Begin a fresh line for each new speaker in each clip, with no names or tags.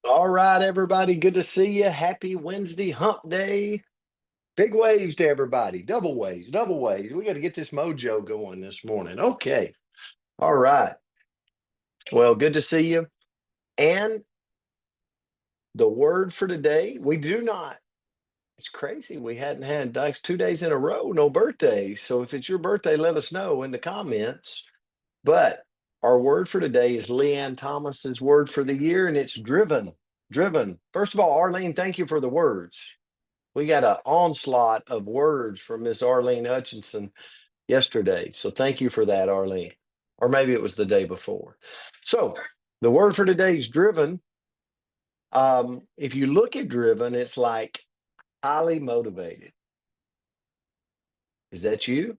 All right, everybody. Good to see you. Happy Wednesday hump day. Big waves to everybody. Double waves, double waves. We got to get this mojo going this morning. Okay. All right. Well, good to see you. And the word for today, we do not. It's crazy. We hadn't had like 2 days in a row, no birthdays. So if it's your birthday, let us know in the comments. But our word for today is Leanne Thomas's word for the year, and it's driven. Driven. First of all, Arlene, thank you for the words. We got an onslaught of words from Miss Arlene Hutchinson yesterday. So thank you for that, Arlene. Or maybe it was the day before. So the word for today is driven. If you look at driven, it's like highly motivated. Is that you?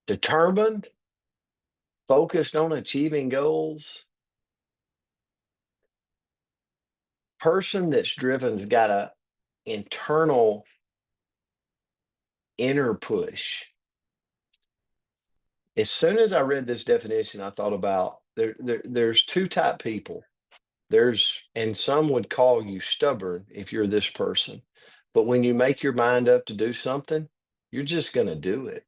Determined, focused on achieving goals. Person that's driven's got a internal inner push. As soon as I read this definition, I thought about there's two type people. And some would call you stubborn if you're this person. But when you make your mind up to do something, you're just going to do it.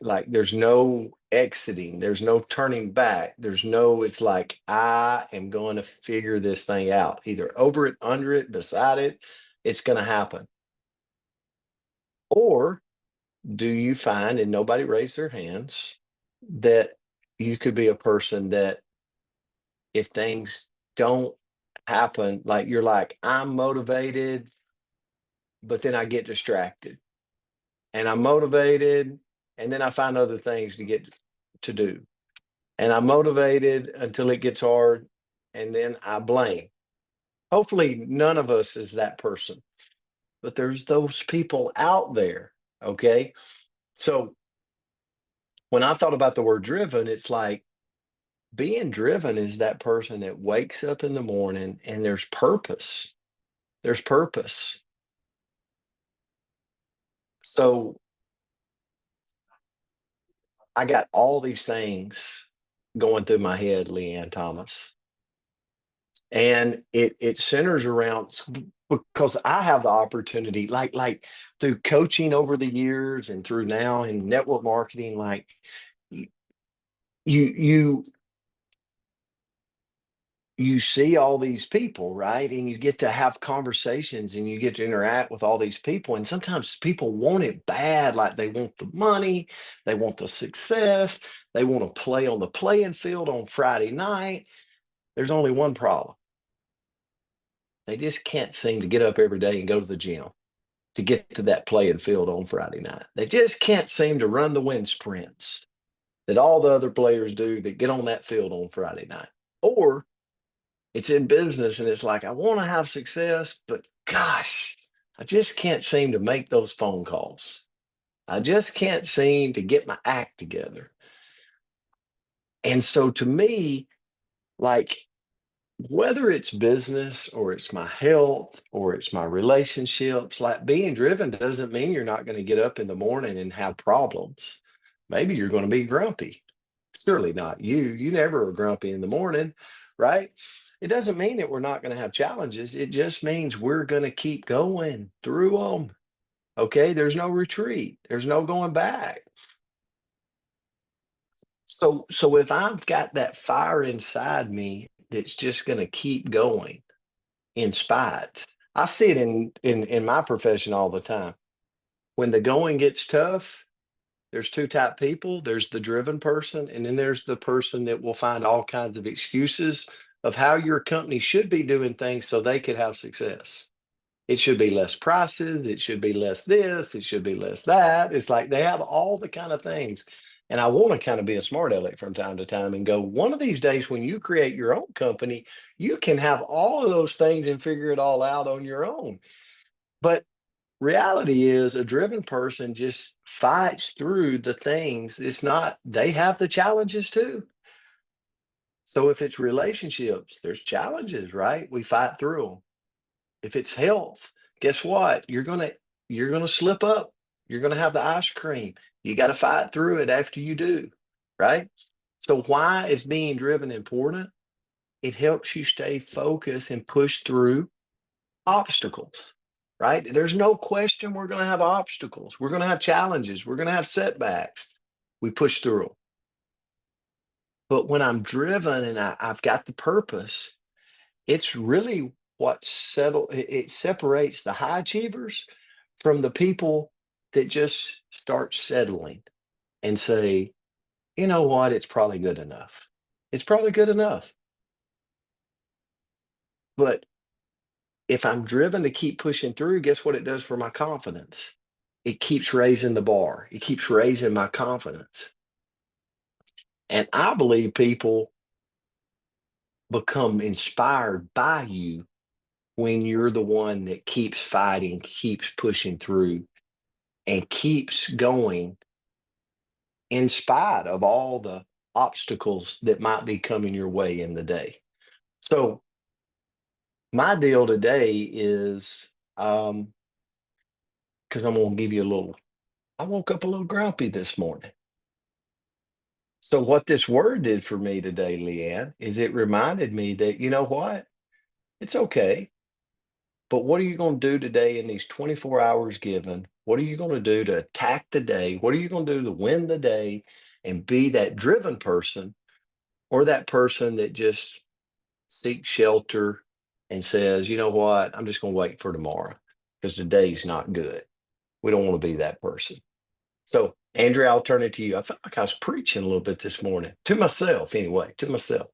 Like there's no exiting, there's no turning back. It's like, I am going to figure this thing out, either over it, under it, beside it. It's going to happen. Or do you find, and nobody raised their hands, that you could be a person that if things don't happen, like you're like, I'm motivated, but then I get distracted, and I'm motivated, and then I find other things to do, and I'm motivated until it gets hard, and then I blame. Hopefully, none of us is that person, but there's those people out there. Okay. So when I thought about the word driven, it's like being driven is that person that wakes up in the morning and there's purpose. There's purpose. So I got all these things going through my head, Leanne Thomas. And it centers around because I have the opportunity, like through coaching over the years and through now in network marketing, like you you you see all these people, right? And you get to have conversations and you get to interact with all these people. And sometimes people want it bad, like they want the money, they want the success, they want to play on the playing field on Friday night. There's only one problem. They just can't seem to get up every day and go to the gym to get to that playing field on Friday night. They just can't seem to run the wind sprints that all the other players do that get on that field on Friday night. Or it's in business and it's like, I want to have success, but gosh, I just can't seem to make those phone calls. I just can't seem to get my act together. And so to me, like whether it's business or it's my health or it's my relationships, like being driven doesn't mean you're not going to get up in the morning and have problems. Maybe you're going to be grumpy. Surely not you. You never are grumpy in the morning, right? It doesn't mean that we're not going to have challenges. It just means we're going to keep going through them. Okay. There's no retreat, there's no going back. So if I've got that fire inside me that's just going to keep going in spite, I see it in my profession all the time. When the going gets tough, there's two type people. There's the driven person, and then there's the person that will find all kinds of excuses of how your company should be doing things so they could have success. It should be less prices, it should be less this, it should be less that. It's like they have all the kind of things. And I want to kind of be a smart aleck from time to time and go, one of these days when you create your own company, you can have all of those things and figure it all out on your own. But reality is a driven person just fights through the things. It's not, they have the challenges too. So if it's relationships, there's challenges, right? We fight through them. If it's health, guess what? You're gonna slip up. You're gonna have the ice cream. You got to fight through it after you do, right? So why is being driven important? It helps you stay focused and push through. obstacles, right? There's no question we're going to have obstacles. We're going to have challenges. We're going to have setbacks. We push through them. But when I'm driven and I've got the purpose, it's really it separates the high achievers from the people that just start settling and say, you know what, it's probably good enough. It's probably good enough. But if I'm driven to keep pushing through, guess what it does for my confidence? It keeps raising the bar. It keeps raising my confidence. And I believe people become inspired by you when you're the one that keeps fighting, keeps pushing through, and keeps going in spite of all the obstacles that might be coming your way in the day. So, my deal today is because I'm going to give you a little, I woke up a little grumpy this morning. So, what this word did for me today, Leanne, is it reminded me that, you know what? It's okay. But what are you going to do today in these 24 hours given? What are you going to do to attack the day? What are you going to do to win the day and be that driven person or that person that just seeks shelter and says, you know what? I'm just going to wait for tomorrow because today's not good. We don't want to be that person. So, Andrea, I'll turn it to you. I felt like I was preaching a little bit this morning to myself, anyway, to myself.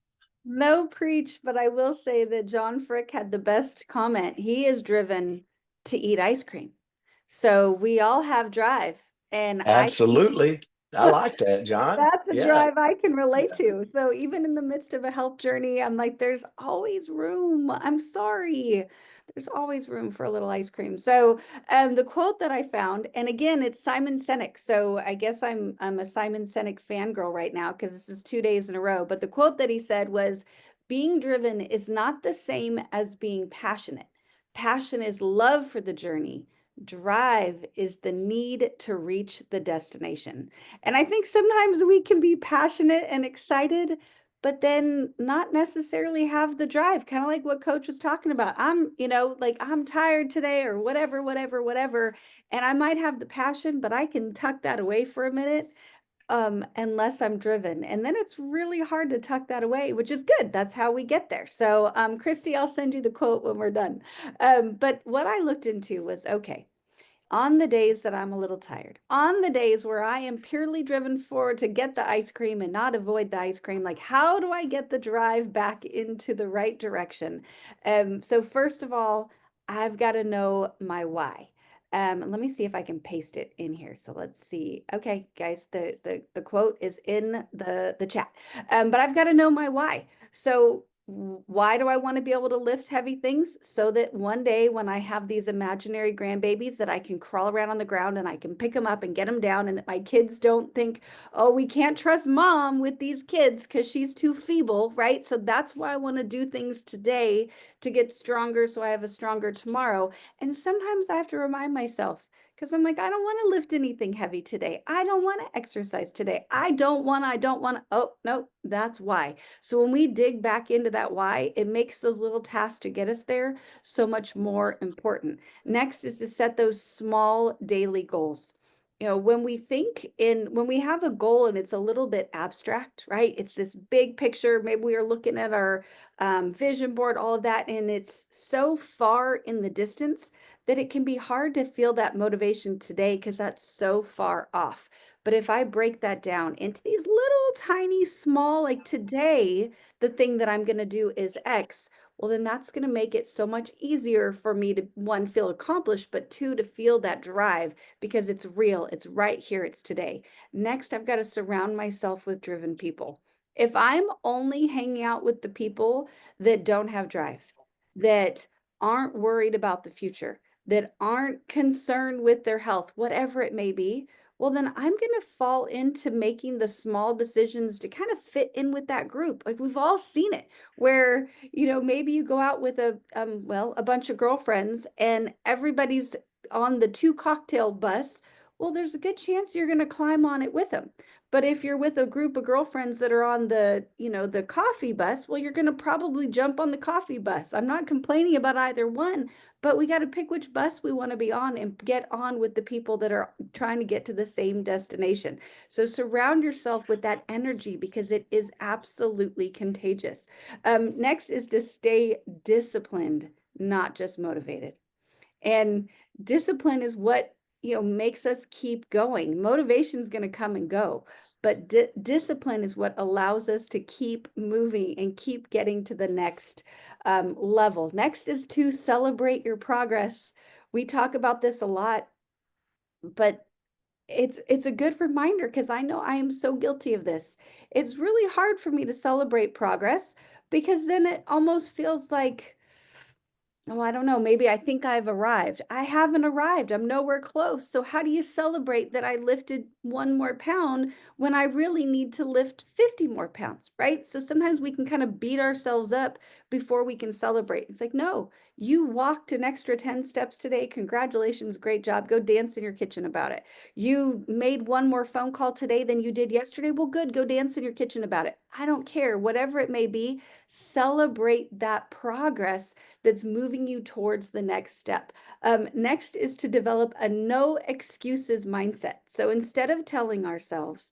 No preach, but I will say that John Frick had the best comment. He is driven to eat ice cream. So we all have drive. And I
Absolutely. I like that, John.
That's a
Yeah.
drive I can relate
Yeah.
to. So even in the midst of a health journey, I'm like, there's always room. I'm sorry. There's always room for a little ice cream. So the quote that I found, and again, it's Simon Sinek. So I guess I'm a Simon Sinek fangirl right now because this is 2 days in a row. But the quote that he said was, being driven is not the same as being passionate. Passion is love for the journey. Drive is the need to reach the destination. And I think sometimes we can be passionate and excited, but then not necessarily have the drive, kind of like what coach was talking about. Like I'm tired today or whatever, whatever, whatever. And I might have the passion, but I can tuck that away for a minute unless I'm driven. And then it's really hard to tuck that away, which is good. That's how we get there. So, Christy, I'll send you the quote when we're done. But what I looked into was okay, on the days that I'm a little tired, on the days where I am purely driven forward to get the ice cream and not avoid the ice cream, like how do I get the drive back into the right direction? So first of all, I've got to know my why. Let me see if I can paste it in here. So let's see. Okay, guys, the quote is in the chat. But I've got to know my why. So why do I want to be able to lift heavy things? So that one day when I have these imaginary grandbabies that I can crawl around on the ground and I can pick them up and get them down and that my kids don't think, oh, we can't trust mom with these kids because she's too feeble, right? So that's why I want to do things today to get stronger so I have a stronger tomorrow. And sometimes I have to remind myself, because I'm like, I don't want to lift anything heavy today. I don't want to exercise today. I don't want to. Oh, no, that's why. So when we dig back into that why, it makes those little tasks to get us there so much more important. Next is to set those small daily goals. When we have a goal and it's a little bit abstract, right? It's this big picture. Maybe we are looking at our vision board, all of that, and it's so far in the distance that it can be hard to feel that motivation today because that's so far off. But if I break that down into these little tiny small, like today, the thing that I'm going to do is X, well, then that's going to make it so much easier for me to, one, feel accomplished, but two, to feel that drive because it's real. It's right here. It's today. Next, I've got to surround myself with driven people. If I'm only hanging out with the people that don't have drive, that aren't worried about the future, that aren't concerned with their health, whatever it may be, well, then I'm going to fall into making the small decisions to kind of fit in with that group. Like we've all seen it where, maybe you go out with a bunch of girlfriends and everybody's on the two cocktail bus. well, there's a good chance you're going to climb on it with them. But if you're with a group of girlfriends that are on the, the coffee bus, well, you're going to probably jump on the coffee bus. I'm not complaining about either one, but we got to pick which bus we want to be on and get on with the people that are trying to get to the same destination. So surround yourself with that energy because it is absolutely contagious. Next is to stay disciplined, not just motivated. And discipline is what makes us keep going. Motivation is going to come and go, but discipline is what allows us to keep moving and keep getting to the next level. Next is to celebrate your progress. We talk about this a lot, but it's a good reminder because I know I am so guilty of this. It's really hard for me to celebrate progress because then it almost feels like, oh, I don't know. Maybe I think I've arrived. I haven't arrived. I'm nowhere close. So how do you celebrate that I lifted 1 more pound when I really need to lift 50 more pounds, right? So sometimes we can kind of beat ourselves up before we can celebrate. It's like, no, you walked an extra 10 steps today. Congratulations. Great job. Go dance in your kitchen about it. You made 1 more phone call today than you did yesterday. Well, good. Go dance in your kitchen about it. I don't care. Whatever it may be, celebrate that progress that's moving you towards the next step. Next is to develop a no excuses mindset. So instead of telling ourselves,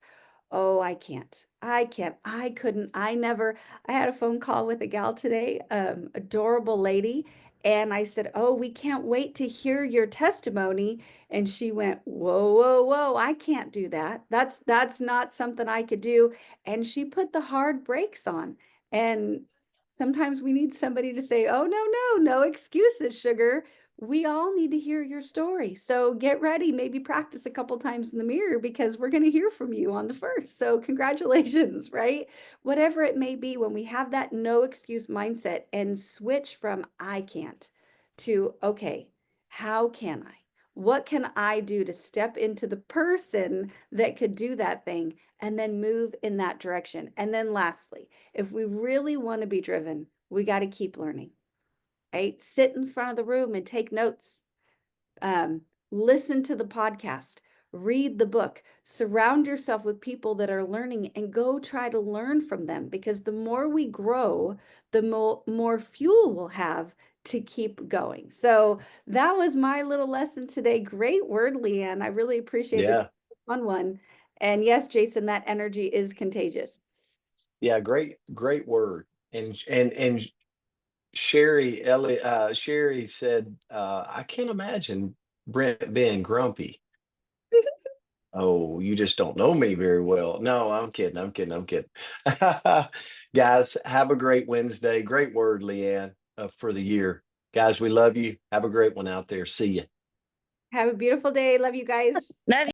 oh, I can't, I couldn't, I never, I had a phone call with a gal today, adorable lady. And I said, oh, we can't wait to hear your testimony. And she went, whoa, whoa, whoa, I can't do that. That's not something I could do. And she put the hard brakes on. And sometimes we need somebody to say, oh, no, no, no excuses, sugar. We all need to hear your story. So get ready, maybe practice a couple times in the mirror because we're going to hear from you on the first. So congratulations, right? Whatever it may be, when we have that no excuse mindset and switch from I can't to, okay, how can I? What can I do to step into the person that could do that thing and then move in that direction? And then lastly, if we really want to be driven, we got to keep learning, right? Sit in front of the room and take notes. Listen to the podcast, read the book, surround yourself with people that are learning and go try to learn from them because the more we grow, the more fuel we'll have to keep going. So that was my little lesson today. Great word, Leanne. I really appreciated it.
Yeah.
Fun one. And yes, Jason, that energy is contagious.
Yeah. Great word. And Sherry said, I can't imagine Brent being grumpy. Oh, you just don't know me very well. No, I'm kidding. I'm kidding. I'm kidding. Guys, have a great Wednesday. Great word, Leanne, for the year. Guys, we love you. Have a great one out there. See you.
Have a beautiful day. Love you guys.
Love